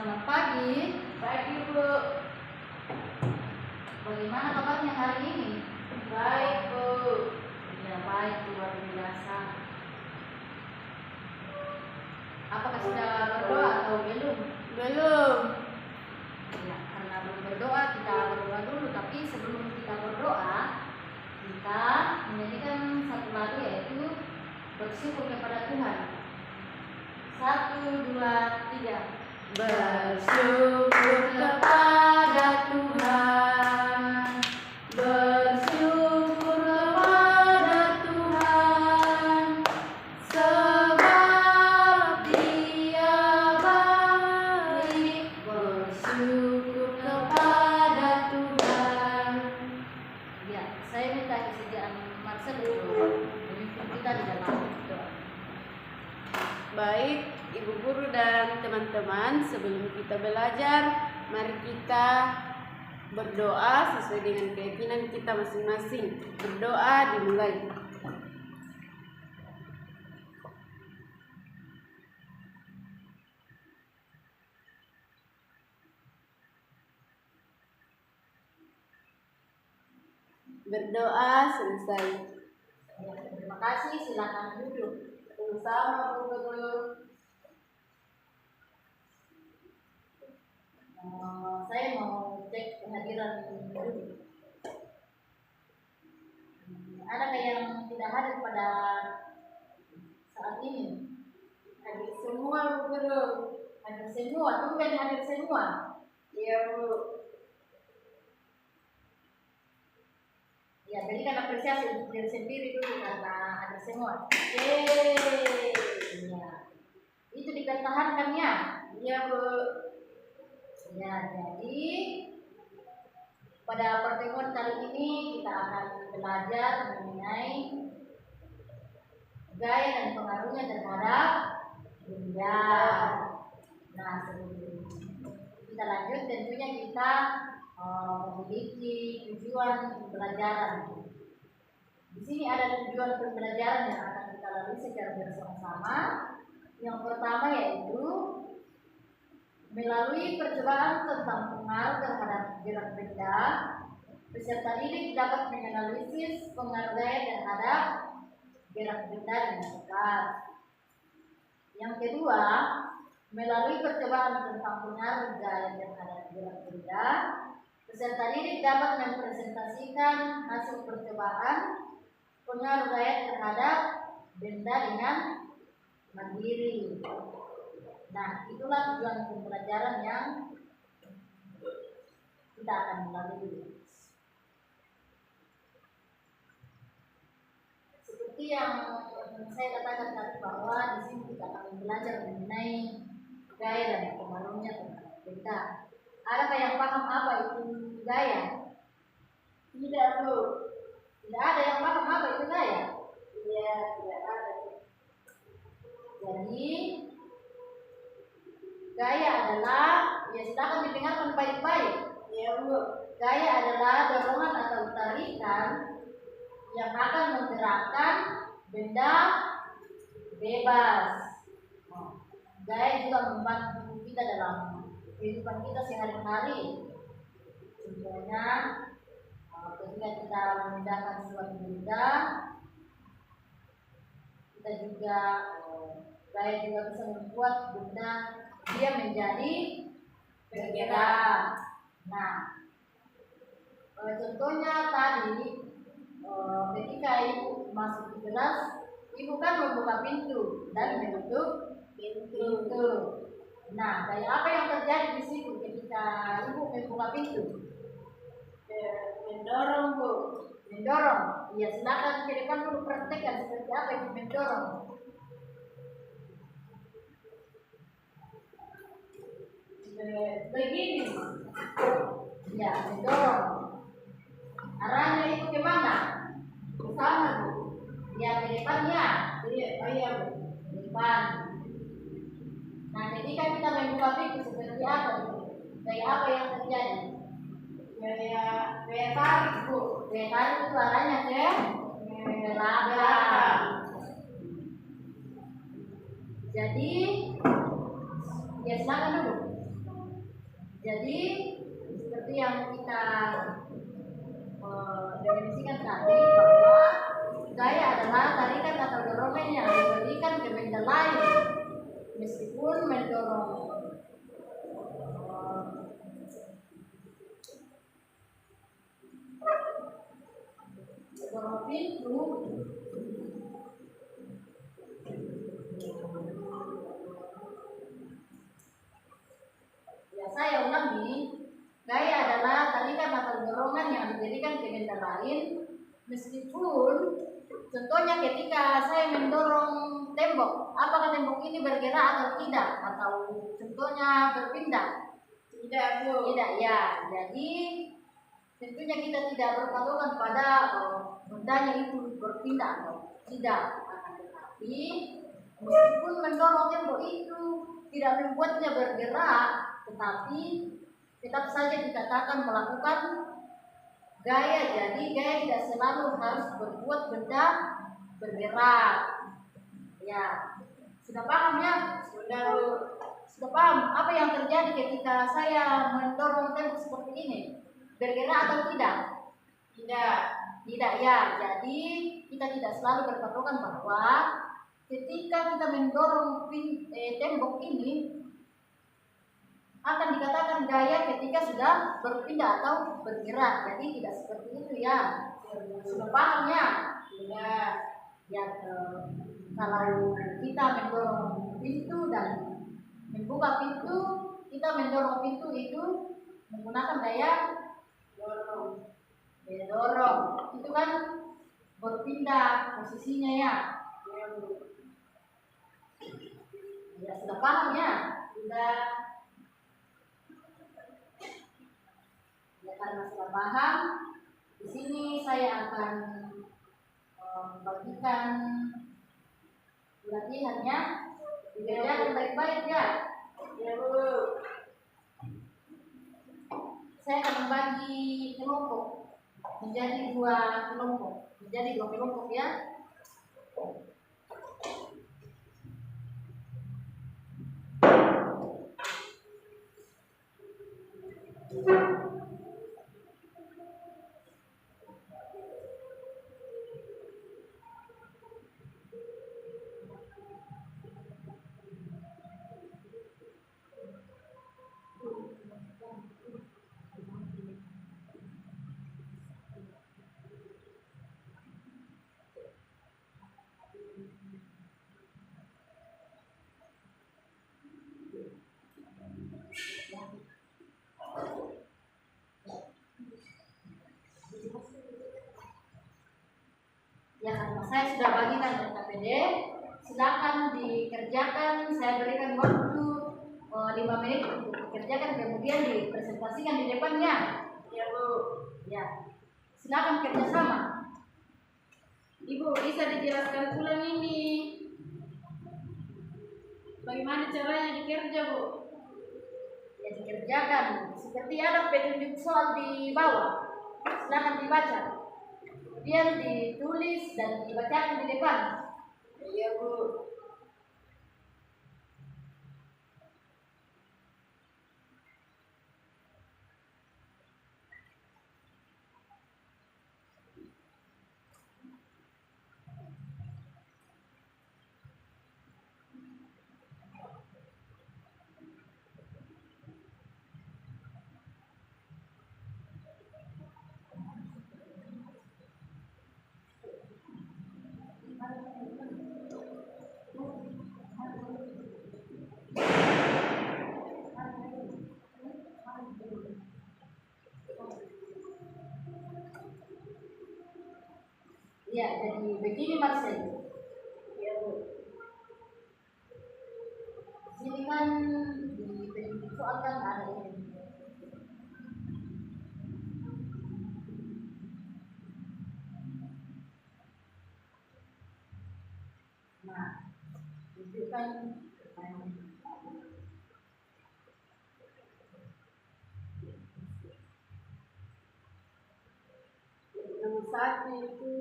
Selamat pagi. Pagi Bu. Bagaimana kabarnya hari ini? Baik Bu. Ya baik, luar biasa. Apakah sudah berdoa atau belum? Belum. Ya, karena belum berdoa kita berdoa dulu. Tapi sebelum kita berdoa, kita menyanyikan satu lagu yaitu bersyukur kepada Tuhan. 1, 2, 3. Bersyukur kepada Tuhan. Bersyukur kepada Tuhan, sebab Dia baik. Bersyukur kepada Tuhan. Ya, saya minta kesediaan Marcel untuk memimpin kita di dalam doa. Baik, Ibu Guru dan teman-teman, sebelum kita belajar, mari kita berdoa sesuai dengan keyakinan kita masing-masing. Berdoa dimulai. Berdoa selesai. Ya, terima kasih, silakan duduk. Bersama Bu Guru. Saya mau cek kehadiran dulu. Adakah yang tidak hadir pada saat ini? Hadir semua Bu Guru. Hadir semua, tumben hadir semua. Iya Bu. Ya, berikan apresiasi untuk diri sendiri dulu karena hadir semua. Yeay. Ya, itu dipertahankan ya. Iya Bu. Ya, jadi pada pertemuan kali ini kita akan belajar mengenai gaya dan pengaruhnya terhadap benda. Nah, sebelum kita lanjut, tentunya kita memiliki tujuan pembelajaran. Di sini ada tujuan pembelajaran yang akan kita lalui secara bersama-sama. Yang pertama yaitu melalui percobaan tentang pengaruh terhadap gerak benda, peserta didik dapat menganalisis pengaruh gaya terhadap gerak benda dengan tepat. Yang kedua, melalui percobaan tentang pengaruh gaya terhadap gerak benda, peserta didik dapat mempresentasikan hasil percobaan pengaruh gaya terhadap benda dengan mandiri. Nah, itulah tujuan pembelajaran yang kita akan melalui. Seperti yang saya katakan tadi bahwa di sini kita akan belajar mengenai gaya dan pengaruhnya terhadap benda. Adakah yang paham apa itu gaya? Tidak Bu. Tidak ada yang paham apa itu gaya? Iya, tidak ada. Jadi gaya adalah, ya silakan didengarkan baik-baik. Iya Bu. Gaya adalah dorongan atau tarikan yang akan menggerakkan benda bebas. Gaya juga membantu kita dalam kehidupan kita sehari-hari. Contohnya, ketika kita memindahkan suatu benda, kita juga gaya juga bisa membuat benda dia menjadi bergerak. Nah, contohnya tadi ketika ibu masuk di kelas, ibu kan membuka pintu dan menutup pintu. Nah, kayak apa yang terjadi di situ ketika ibu membuka pintu? Mendorong Bu. Mendorong. Ya, silakan ke depan dulu praktekkan seperti apa itu mendorong. Begini. Ya, mendorong. Arahnya itu kemana? Ke sana Bu. Ya, ke depannya. Iya Bu. Ke depan. Nah, ketika kita membuka pintu seperti apa itu? Kayak apa yang terjadi? Gaya tarik Bu. Gaya tarik itu arahnya ke belakang. Jadi, ya silakan dulu. Jadi seperti yang kita definisikan tadi bahwa gaya adalah tarikan atau dorongan yang diberikan ke benda lain meskipun mendorong pintu. Ya, saya ulangi, gaya adalah tarikan atau dorongan yang diberikan ke benda lain meskipun contohnya ketika saya mendorong tembok, apakah tembok ini bergerak atau tidak, atau contohnya berpindah? Tidak, Bu. Tidak, ya. Jadi tentunya kita tidak berpatokan pada bendanya itu berpindah atau tidak, akan tetapi meskipun mendorong tembok itu tidak membuatnya bergerak, tetapi tetap saja dikatakan melakukan gaya. Jadi gaya tidak selalu harus berbuat benda bergerak. Ya, sudah paham ya? Sudah paham apa yang terjadi ketika saya mendorong tembok seperti ini? Bergerak atau tidak? Tidak ya. Jadi kita tidak selalu berpatokan bahwa ketika kita mendorong tembok ini akan dikatakan gaya ketika sudah berpindah atau bergerak. Jadi tidak seperti itu ya. Sudah paham ya? Tidak. Ya, kalau kita mendorong pintu dan membuka pintu, kita mendorong pintu itu menggunakan daya dorong. Daya dorong itu kan berpindah posisinya ya. Ya, sudah paham ya? Sudah. Ya, karena sudah paham, di sini saya akan membagikan latihannya. Dikerjakan baik-baik ya. Ya, Bu. Saya akan membagi kelompok menjadi dua kelompok ya. Ya, karena saya sudah bagikan dari KPD, silakan dikerjakan. Saya berikan waktu 5 menit untuk dikerjakan, kemudian dipresentasikan di depannya. Ya, Bu. Ya, silakan kerjasama. Ibu, bisa dijelaskan ulang ini bagaimana caranya dikerja, Bu? Ya, dikerjakan seperti ada petunjuk soal di bawah. Silakan dibaca, kemudian ditulis dan dibacakan di depan. Iya, Bu. Ya, jadi begini Marcel. Ya, Bu. Sini kan di petunjuk soal kan ada ini. Nah, itu kan nomor satu itu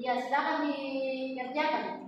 Iya, silakan dikerjakan.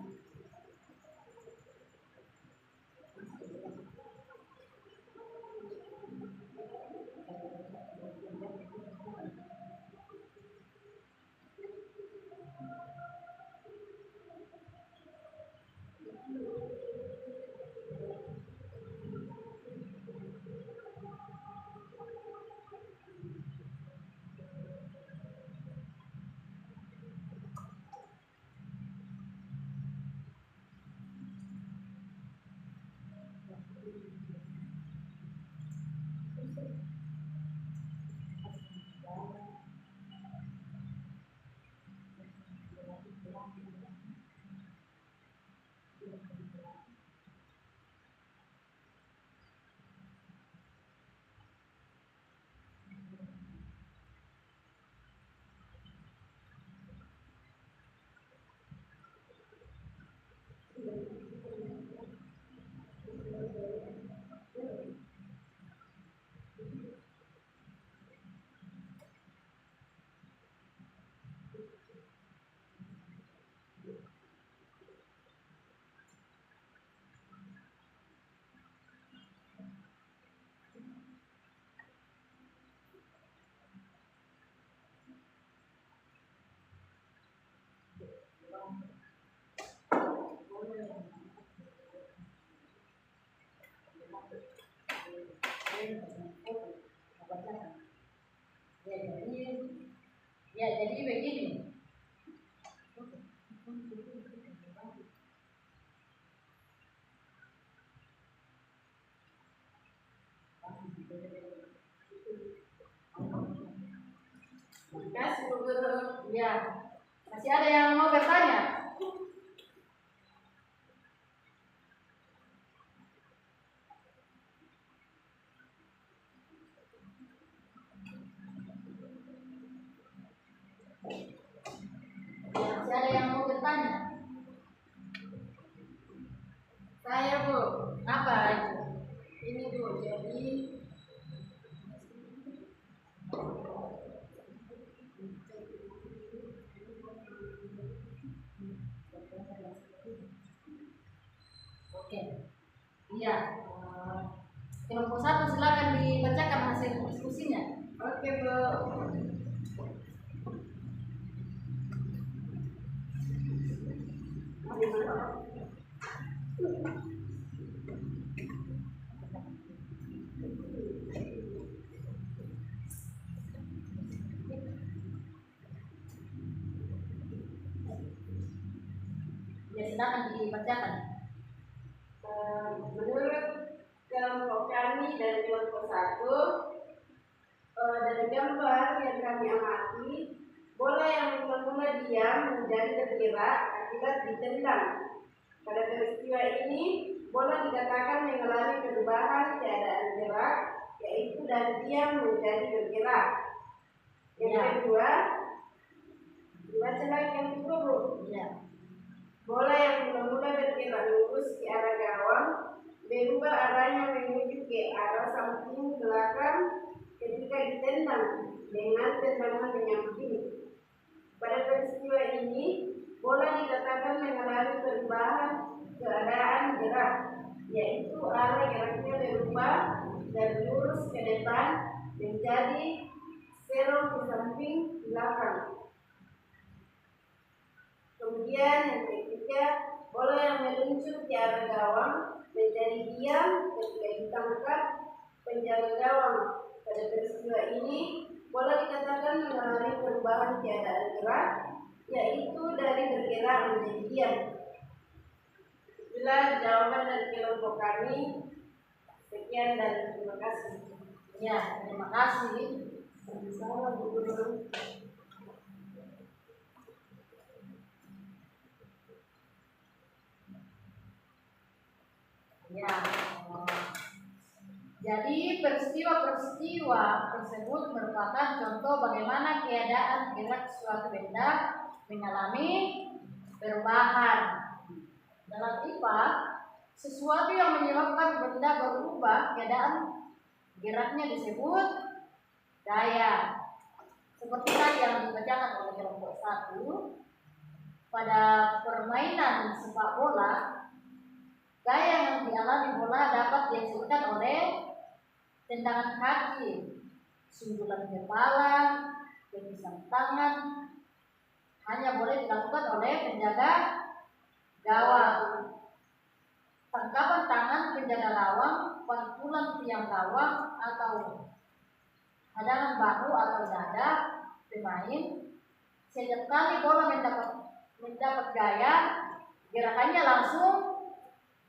Ya jadi begini. Kasih Bu Guru. Ya, masih ada yang mau bertanya? Ya, masih ada yang mau bertanya? Saya Bu, Apa itu? ini Bu, jadi Oke. Iya. Kelompok satu silakan dibacakan hasil diskusinya. oke Bu. Ya, silakan dibacakan. Menurut kelompok kami dari kelompok satu, dari gambar yang kami amati, bola yang mula-mula diam menjadi bergerak akibat ditendang. Pada peristiwa ini, bola dikatakan mengalami perubahan keadaan gerak, yaitu dari diam menjadi bergerak. Yang kedua, dibaca lagi yang kedua Bu. Iya. Bola yang mula-mula bergerak lurus ke arah gawang berubah arahnya menuju ke arah samping belakang ketika ditendang dengan tendangan menyamping. Pada peristiwa ini, bola dikatakan mengalami perubahan keadaan gerak, yaitu arah geraknya berubah dari lurus ke depan menjadi serong ke samping belakang. Kemudian yang ketiga, bola yang meluncur ke arah gawang menjadi diam ketika ditangkap penjaga gawang. Pada peristiwa ini, bola dikatakan mengalami perubahan keadaan gerak, yaitu dari bergerak menjadi diam. Itulah jawaban dari kelompok kami. Sekian dan terima kasih. Ya, terima kasih. Sama-sama Bu Guru. Ya, Jadi peristiwa-peristiwa tersebut merupakan contoh bagaimana keadaan gerak suatu benda mengalami perubahan. Dalam IPA, sesuatu yang menyebabkan benda berubah keadaan geraknya disebut gaya. Seperti tadi yang dibacakan oleh kelompok 1, pada permainan sepak bola, gaya yang dialami bola dapat dihasilkan oleh tendangan kaki, sundulan kepala, tepisan tangan, hanya boleh dilakukan oleh penjaga gawang. Tangkapan tangan penjaga gawang, pantulan tiang gawang atau hadangan bahu atau dada pemain, setiap kali bola mendapat gaya, gerakannya langsung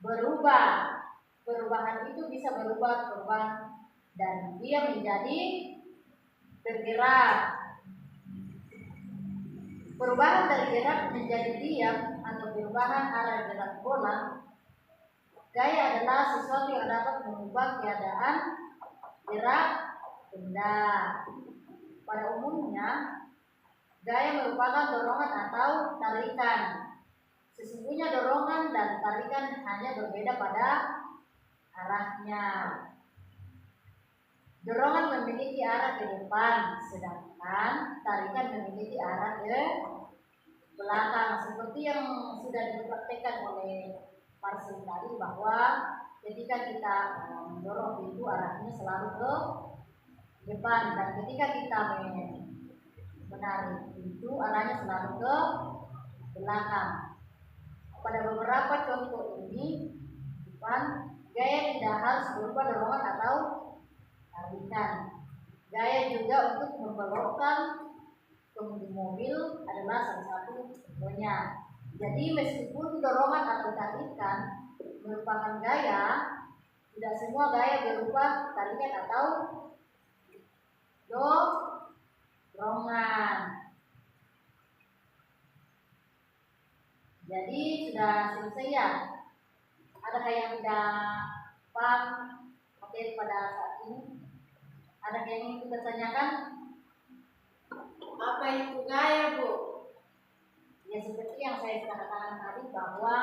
berubah. Perubahan itu bisa berubah dan dia menjadi bergerak. Perubahan dari gerak menjadi diam atau perubahan arah gerak bola. Gaya adalah sesuatu yang dapat mengubah keadaan gerak benda. Pada umumnya, gaya merupakan dorongan atau tarikan. Sesungguhnya dorongan dan tarikan hanya berbeda pada arahnya. Dorongan memiliki arah ke depan, sedangkan tarikan memiliki arah ke belakang. Seperti yang sudah dipraktekkan oleh Marcel tadi, bahwa ketika kita mendorong pintu arahnya selalu ke depan, dan ketika kita menarik pintu arahnya selalu ke belakang. Pada beberapa contoh ini, gaya tidak harus berupa dorongan atau tarikan. Gaya juga untuk membelokkan kemudi mobil adalah salah satu contohnya. Jadi meskipun dorongan atau tarikan merupakan gaya, tidak semua gaya berupa tarikan atau dorongan. Jadi sudah selesai ya? Adakah yang tidak paham materi pada saat ini? Ada yang ingin kita tanyakan? Apa itu gaya, Bu? Ya seperti yang saya sudah katakan tadi, bahwa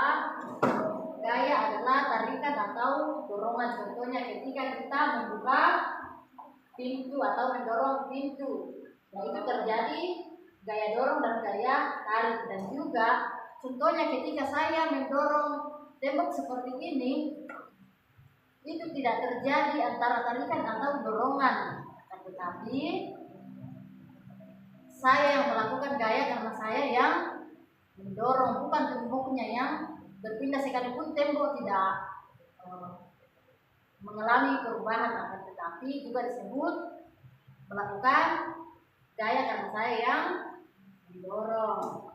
gaya adalah tarikan atau dorongan. Contohnya ketika kita membuka pintu atau mendorong pintu, nah itu terjadi gaya dorong dan gaya tarik. Dan juga contohnya ketika saya mendorong tembok seperti ini, itu tidak terjadi antara tarikan atau dorongan, tetapi saya yang melakukan gaya karena saya yang mendorong, bukan temboknya yang berpindah. Sekalipun tembok tidak mengalami perubahan, tetapi juga disebut melakukan gaya karena saya yang mendorong.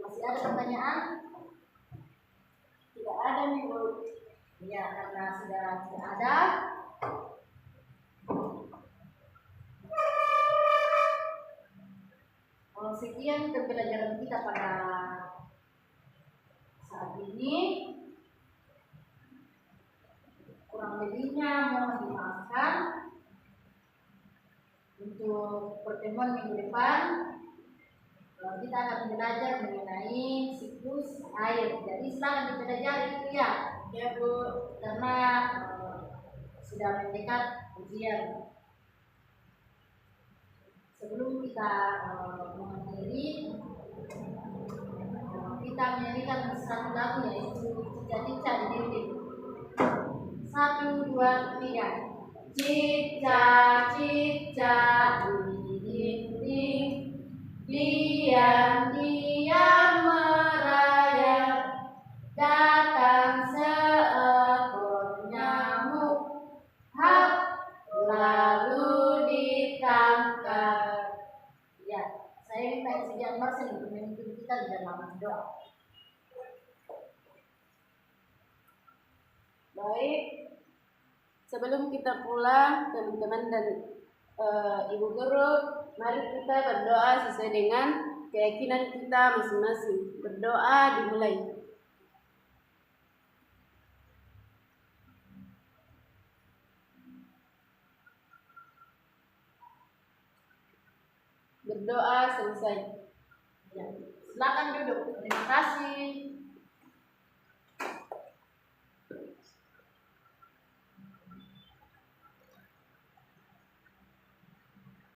Masih ada pertanyaan? Tidak ada nih, Bu. Ya, karena sudah tidak ada, sekian pembelajaran kita pada saat ini. Kurang lebihnya mohon dimaafkan. Untuk pertemuan minggu depan, kita akan belajar mengenai siklus air. Jadi silakan dipelajari itu ya. Ya, Bu. Karena sudah mendekat ujian. Sebelum kita mengakhiri, kita menyanyikan satu lagu, yaitu Cica-Cica di Dinding. 1, 2, 3. Cica-cica di dinding, diam-diam merayap, datang seekor nyamuk, hap, lalu ditangkap. Ya, saya minta Sejak Marcel untuk memimpin kita di dalam doa. Baik, sebelum kita pulang, teman-teman dan Ibu Guru, mari kita berdoa sesuai dengan keyakinan kita masing-masing. Berdoa dimulai. berdoa selesai. Ya. Silakan duduk. Terima kasih.